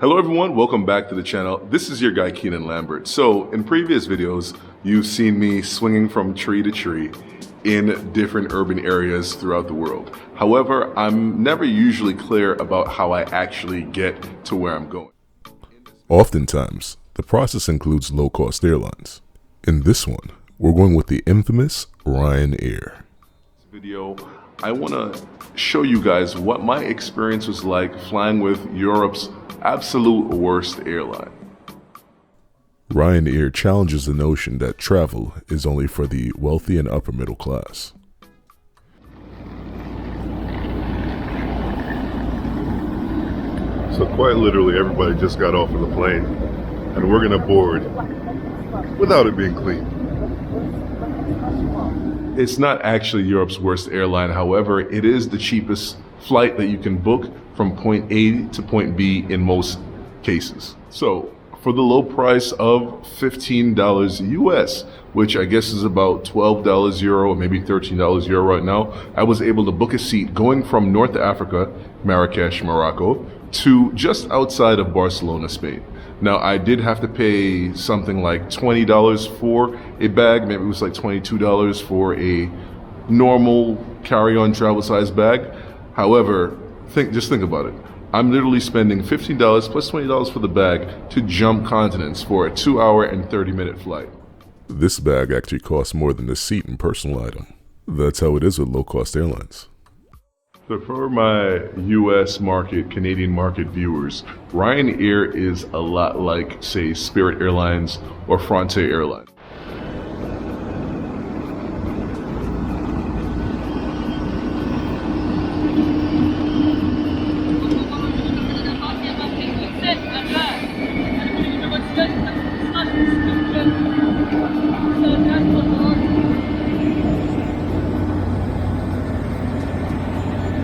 Hello everyone, welcome back to the channel. This is your guy Keenan Lambert. So in previous videos, you've seen me swinging from tree to tree in different urban areas throughout the world. However, I'm never usually clear about how I actually get to where I'm going. Oftentimes, the process includes low-cost airlines. In this one, we're going with the infamous Ryanair. This video, I want to show you guys what my experience was like flying with Europe's absolute worst airline. Ryanair challenges the notion that travel is only for the wealthy and upper middle class. So quite literally everybody just got off of the plane and we're gonna board without it being clean. It's not actually Europe's worst airline, however, it is the cheapest flight that you can book from point A to point B in most cases. So for the low price of $15 US, which I guess is about $12 euro or maybe $13 euro right now, I was able to book a seat going from North Africa, Marrakesh, Morocco, to just outside of Barcelona, Spain. Now I did have to pay something like $20 for a bag, maybe it was like $22 for a normal carry-on travel size bag. However, just think about it. I'm literally spending $15 plus $20 for the bag to jump continents for a 2-hour and 30-minute flight. This bag actually costs more than the seat and personal item. That's how it is with low-cost airlines. So for my US market, Canadian market viewers, Ryanair is a lot like, say, Spirit Airlines or Frontier Airlines.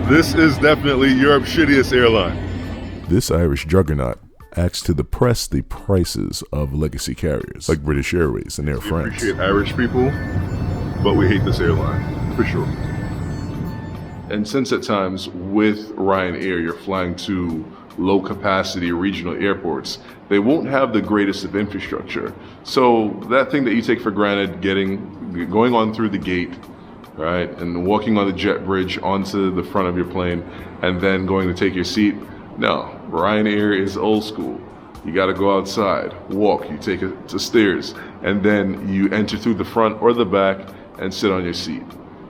This is definitely Europe's shittiest airline. This Irish juggernaut acts to depress the prices of legacy carriers like British Airways and Air We France. appreciate Irish people, but we hate this airline, for sure. And since at times with Ryanair, you're flying to low capacity regional airports, they won't have the greatest of infrastructure. So that thing that you take for granted, going on through the gate, right, and walking on the jet bridge onto the front of your plane and then going to take your seat. No, Ryanair is old school. You got to go outside, walk, you take it to stairs, and then you enter through the front or the back and sit on your seat.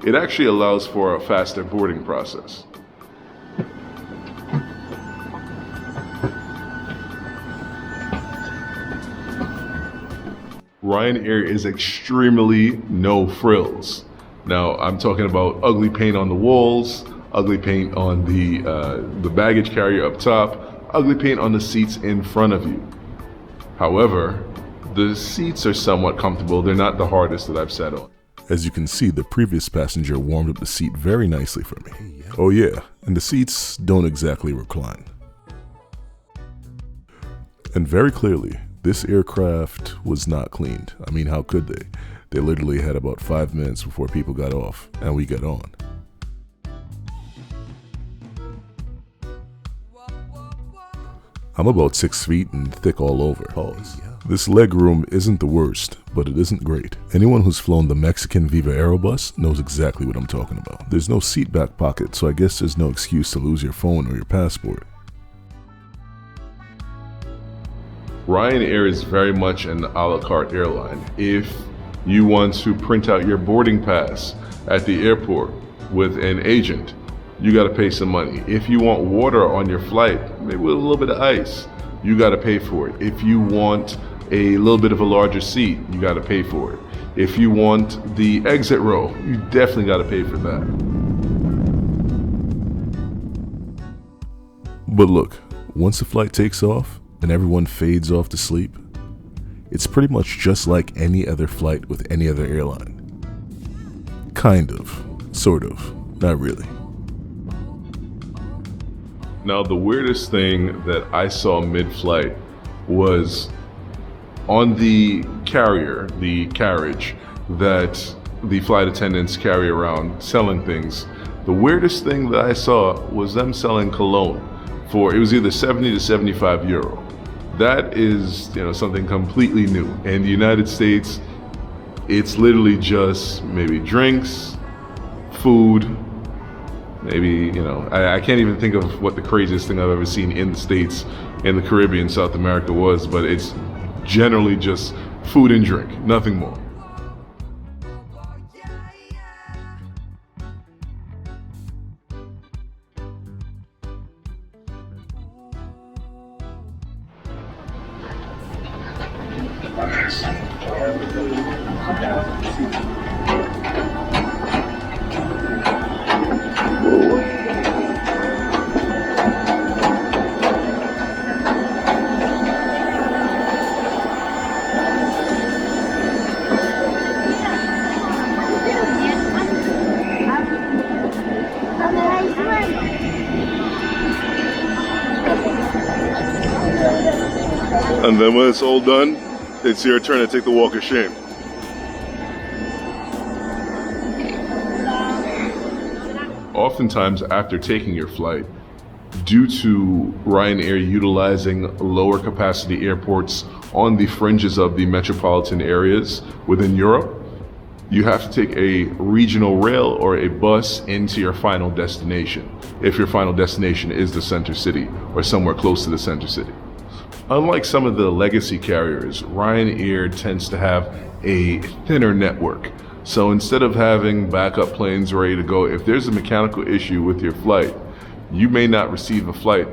It actually allows for a faster boarding process. Ryanair is extremely no frills. Now, I'm talking about ugly paint on the walls, ugly paint on the baggage carrier up top, ugly paint on the seats in front of you. However, the seats are somewhat comfortable. They're not the hardest that I've sat on. As you can see, the previous passenger warmed up the seat very nicely for me. Oh yeah, and the seats don't exactly recline. And very clearly, this aircraft was not cleaned. I mean, how could they? They literally had about 5 minutes before people got off, and we got on. I'm about 6 feet and thick all over. Pause. This leg room isn't the worst, but it isn't great. Anyone who's flown the Mexican Viva Aerobus knows exactly what I'm talking about. There's no seat back pocket, so I guess there's no excuse to lose your phone or your passport. Ryanair is very much an a la carte airline. If you want to print out your boarding pass at the airport with an agent, you got to pay some money. If you want water on your flight, maybe with a little bit of ice, you got to pay for it. If you want a little bit of a larger seat, you got to pay for it. If you want the exit row, you definitely got to pay for that. But look, once the flight takes off and everyone fades off to sleep, it's pretty much just like any other flight with any other airline. Kind of, sort of, not really. Now, the weirdest thing that I saw mid-flight was on the carrier, the carriage that the flight attendants carry around selling things. The weirdest thing that I saw was them selling cologne for, it was either 70 to 75 euro. That is, something completely new. In the United States, it's literally just maybe drinks, food, maybe, I can't even think of what the craziest thing I've ever seen in the States, in the Caribbean, South America was, but it's generally just food and drink, nothing more. And then when it's all done, it's your turn to take the walk of shame. Oftentimes after taking your flight, due to Ryanair utilizing lower capacity airports on the fringes of the metropolitan areas within Europe, you have to take a regional rail or a bus into your final destination, if your final destination is the center city or somewhere close to the center city. Unlike some of the legacy carriers, Ryanair tends to have a thinner network. So instead of having backup planes ready to go, if there's a mechanical issue with your flight, you may not receive a flight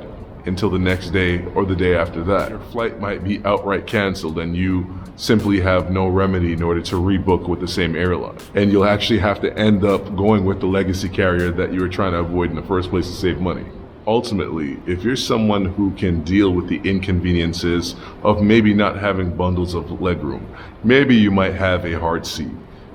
until the next day or the day after that. Your flight might be outright canceled and you simply have no remedy in order to rebook with the same airline. And you'll actually have to end up going with the legacy carrier that you were trying to avoid in the first place to save money. Ultimately, if you're someone who can deal with the inconveniences of maybe not having bundles of legroom, maybe you might have a hard seat,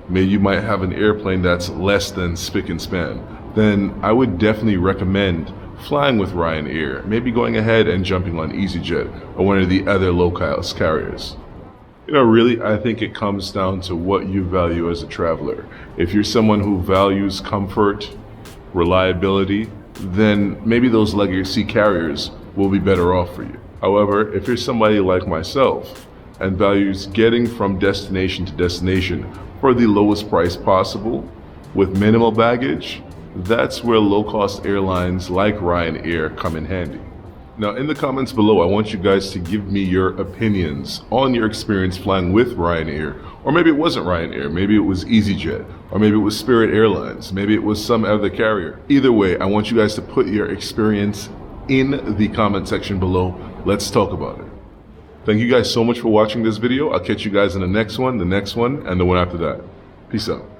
maybe you might have an airplane that's less than spick and span, then I would definitely recommend flying with Ryanair, maybe going ahead and jumping on EasyJet or one of the other low-cost carriers. Really, I think it comes down to what you value as a traveler. If you're someone who values comfort, reliability, then maybe those legacy carriers will be better off for you. However, if you're somebody like myself and values getting from destination to destination for the lowest price possible with minimal baggage, that's where low-cost airlines like Ryanair come in handy. Now, in the comments below, I want you guys to give me your opinions on your experience flying with Ryanair. Or maybe it wasn't Ryanair, maybe it was EasyJet, or maybe it was Spirit Airlines, maybe it was some other carrier. Either way, I want you guys to put your experience in the comment section below. Let's talk about it. Thank you guys so much for watching this video. I'll catch you guys in the next one, and the one after that. Peace out.